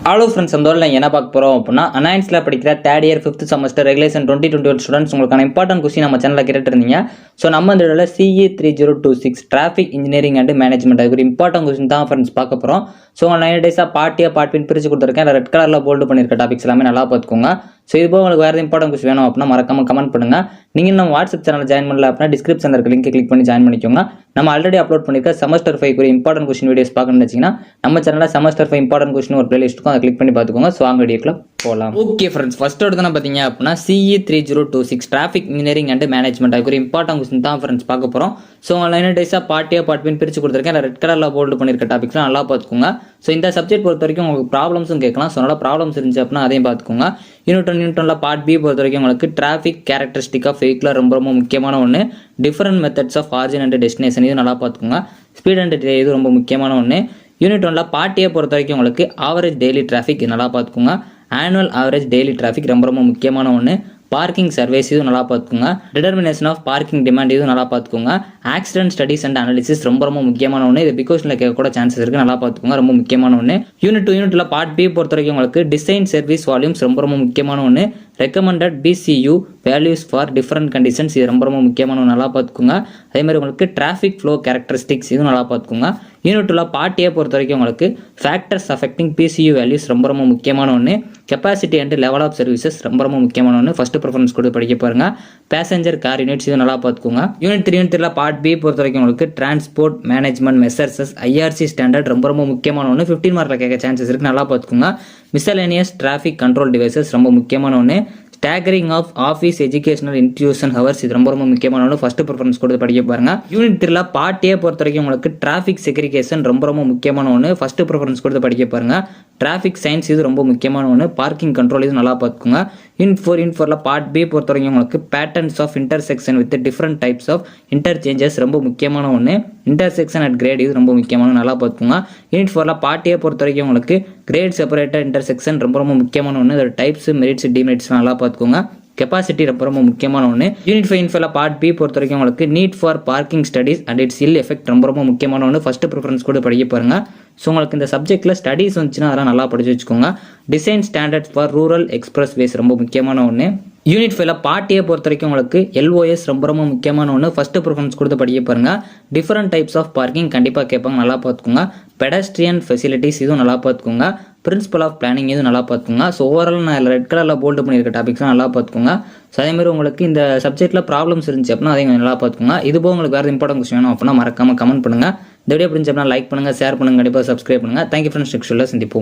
Hello friends, அந்த ஊரில் என்ன பார்க்க போகிறோம் அப்படின்னா, அனாயின்ஸில் படிக்கிற third year 5th semester regulation 2021 students உங்களுக்கான இம்பார்ட்டன்ட் கொஸ்டின் நம்ம சேனலில் கேட்டுட்டு இருந்தீங்க. ஸோ நம்ம இந்த இதில் CE 3026 traffic engineering and management அதுக்கு ஒரு இம்பார்ட்டன்ட் கொஸ்டின் தான் ஃப்ரெண்ட்ஸ் பார்க்க போகிறோம். ஸோ 9 டேஸாக பார்ட் பின் பிரித்து கொடுத்துருக்கேன். அதில் ரெட் கலரில் போல்டு பண்ணியிருக்க டாபிக்ஸ் எல்லாமே நல்லா பார்த்துக்கோங்க. ஸோ இது போக உங்களுக்கு வேறு இம்பார்ட்டன்ட் கொஸ்டின் வேணும் அப்படின்னா மறக்காம கமெண்ட் பண்ணுங்கள். நீங்கள் நம்ம வாட்ஸ்அப் சேனல் ஜாயின் பண்ணல அப்படின்னா டிஸ்கிரிப்ஷனில் இருக்க லிங்க் கிளிக் பண்ணி ஜாயின் பண்ணிக்கோங்க. நம்ம ஆல்ரெடி அப்லோட் பண்ணியிருக்க செமஸ்டர் 5 ஒரு இம்பார்ட்டன்ட் கொஸ்டின் வீடியோஸ் பார்க்கணும்னு வச்சிங்கன்னா நம்ம சேனலில் செமஸ்டர் 5 இம்பார்ட்டன்ட் கொஸ்டின் ஒரு பிளேலிஸ்ட் இருக்கும், அதை கிளிக் பண்ணி பார்த்துக்கோங்க. ஸோ வாங்க வீடியோக்குள்ள போகலாம். ஓகே ஃப்ரெண்ட்ஸ், ஃபர்ஸ்ட் எடுத்து பார்த்தீங்க அப்படின்னா CE 3026 traffic engineering and management அதுக்கு ஒரு இம்பார்ட்டன்ட் கொஸ்டின் தான் ஃப்ரெண்ட்ஸ் பார்க்க போகிறோம். ஸோ 9 டேஸாக பார்ட் பின் பிரித்து கொடுத்துருக்கேன். அதில் ரெட் கலரில் போல்டு பண்ணியிருக்க டாபிக்ஸ்லாம் நல்லா பார்த்துக்கோங்க. ஸோ இந்த சப்ஜெக்ட் பொறுத்த வரைக்கும் உங்களுக்கு ப்ராப்ளம்ஸும் கேட்கலாம். ஸோ நல்லா ப்ராப்ளம்ஸ் இருந்துச்சு அப்படின்னா அதையும் பார்த்துக்கோங்க. யூனிட் 1 பார்ட் பி பொறுத்த வரைக்கும் உங்களுக்கு டிராஃபிக் கேரக்டரிஸ்டிக் ஆஃப் வெஹிக்கிள் ரொம்ப முக்கியமான ஒன்று. Different methods of origin and destination இது நல்லா பார்த்துக்கோங்க. ஸ்பீட் அண்ட் டிலே இது ரொம்ப முக்கியமான ஒன்று. யூனிட் 1 பார்ட் ஏ பொறுத்த வரைக்கும் உங்களுக்கு ஆவரேஜ் டெய்லி டிராஃபிக் நல்லா பார்த்துக்கோங்க. ஆனுவல் ஆவரேஜ் டெய்லி டிராஃபிக் ரொம்ப முக்கியமான ஒன்று. பார்க்கிங் சர்வீஸ் இது நல்லா பார்த்துக்கோங்க. டிட்டர்மினேஷன் ஆஃப் பார்க்கிங் டிமாண்ட் இது நல்லா பார்த்துக்கோங்க. ஆக்சிடென்ட் ஸ்டடிஸ் அண்ட் அனாலிசிஸ் ரொம்ப முக்கியமான ஒன்று. இது பிகாஸ்ல கேட்கக்கூட சான்சஸ் இருக்குது, நல்லா பார்த்துக்கோங்க, ரொம்ப முக்கியமான ஒன்று. யூனிட்ல பார்ட் பி பொறுத்த வரைக்கும் உங்களுக்கு டிசைன் சர்வீஸ் வால்யூம்ஸ் ரொம்ப முக்கியமான ஒன்று. Recommended BCU values for different conditions இது ரொம்ப முக்கியமான ஒன்று, நல்லா பார்த்துக்கோங்க. அதே மாதிரி உங்களுக்கு டிராஃபிக் ஃப்ளோ கேரக்டரிஸ்டிக்ஸ் இது நல்லா பார்த்துக்கோங்க. யூனிட்ல பார்ட் ஏ பொறுத்த வரைக்கும் உங்களுக்கு ஃபேக்டர்ஸ் அஃபெக்டிங் PCU வேல்யூஸ் ரொம்ப முக்கியமான ஒன்று. Capacity and level of services ரொம்ப முக்கியமான ஒன்று. ஃபர்ஸ்ட் ப்ரிஃபரன்ஸ் கொடுத்து படிக்க பாருங்க. பேசஞ்சர் கார் யூனிட்ஸ் இது நல்லா பார்த்துக்கோங்க. யூனிட் 3 பார்ட் பி பொறுத்த வரைக்கும் உங்களுக்கு transport management measures IRC standard ரொம்ப முக்கியமான ஒன்று. 15 மார்க்கில் கேட்க சான்சஸ் இருக்கு, நல்லா பார்த்துக்கோங்க. மிஸ்சலேனியஸ் டிராஃபிக் கண்ட்ரோல் டிவைசஸ் ரொம்ப முக்கியமான ஒன்று. Staggering of office educational institution hours இது ரொம்ப முக்கியமான ஒன்று. ஃபர்ஸ்ட் ப்ரிஃபரன்ஸ் கொடுத்து படிக்க பாருங்க. யூனிட் 3 பார்ட் ஏ பொறுத்த வரைக்கும் உங்களுக்கு டிராஃபிக் செக்ரிகேஷன் ரொம்ப முக்கியமான ஒன்று. ஃபர்ஸ்ட் ப்ரிஃபரன்ஸ் கொடுத்து படிக்க பாருங்க. டிராஃபிக் சயின்ஸ் இது ரொம்ப முக்கியமான ஒன்று. பார்க்கிங் கண்ட்ரோல் இது நல்லா பார்த்துக்கோங்க. யூனிட் 4 பார்ட் பி பொறுத்த வரைக்கும் உங்களுக்கு patterns of intersection with different types of interchanges ரொம்ப முக்கியமான ஒன்று. இன்டர்செக்ஷன் அட் கிரேட் இது ரொம்ப முக்கியமான, நல்லா பார்த்துக்கோங்க. யூனிட் 4 பார்ட் ஏ பொறுத்த வரைக்கும் உங்களுக்கு கிரேட் செப்பரேட்டட் இன்டர்செக்ஷன் ரொம்ப முக்கியமான ஒன்று. அதோட டைப்ஸ் மெரிட்ஸ் டிமெரிட்ஸ் நல்லா பார்த்துக்கோங்க. கெப்பாசிட்டி ரொம்ப முக்கியமான ஒன்று. யூனிட் 5 பார்ட் பி பொறுத்த வரைக்கும் உங்களுக்கு need for parking studies and its ill effect ரொம்ப முக்கியமான ஒன்று. ஃபர்ஸ்ட் ப்ரிஃபரன்ஸ் கூட படிக்க பாருங்க. ஸோ உங்களுக்கு இந்த சப்ஜெக்ட்ல ஸ்டடிஸ் வந்துச்சுன்னா அதெல்லாம் நல்லா படிச்சு வச்சுக்கோங்க. Design standard for rural express ways ரொம்ப முக்கியமான ஒன்று. யூனிட் 5 பார்ட் ஏ பொறுத்த வரைக்கும் உங்களுக்கு LOS ரொம்ப முக்கியமான ஒன்று. ஃபர்ஸ்ட் ப்ரிஃபரன்ஸ் கொடுத்து படிக்க பாருங்க. டிஃபரெண்ட் டைப்ஸ் ஆஃப் பார்க்கிங் கண்டிப்பாக கேட்பாங்க, நல்லா பார்த்துக்கோங்க. பெடஸ்ட்ரியன் ஃபெசிலிட்டிஸ் இதுவும் நல்லா பார்த்துக்கோங்க. பிரின்சிபல் ஆஃப் பிளானிங் இதுவும் நல்லா பார்த்துக்கோங்க. ஸோ ஓவரால் நான் ரெட் கலரில் போல்டு பண்ணியிருக்க டாபிக்ஸ்லாம் நல்லா பார்த்துக்கோங்க. ஸோ அதேமாதிரி உங்களுக்கு இந்த சப்ஜெக்ட்டில் ப்ராப்ளம்ஸ் இருந்துச்சு அப்படின்னா அதையும் நல்லா பார்த்துக்கோங்க. இது போக உங்களுக்கு வேறு இம்பார்ட்டன்ட் கொஸ்டின் வேணும் அப்படின்னா மறக்காம கமெண்ட் பண்ணுங்கள். இந்த வீடியோ பிடிச்ச அப்படின்னா லைக் பண்ணுங்கள், ஷேர் பண்ணுங்கள், கண்டிப்பாக சப்ஸ்கிரைப் பண்ணுங்கள். தேங்க்யூ ஃப்ரெண்ட்ஸ், நெக்ஸ்ட் வீடியோவில் சந்திப்போம்.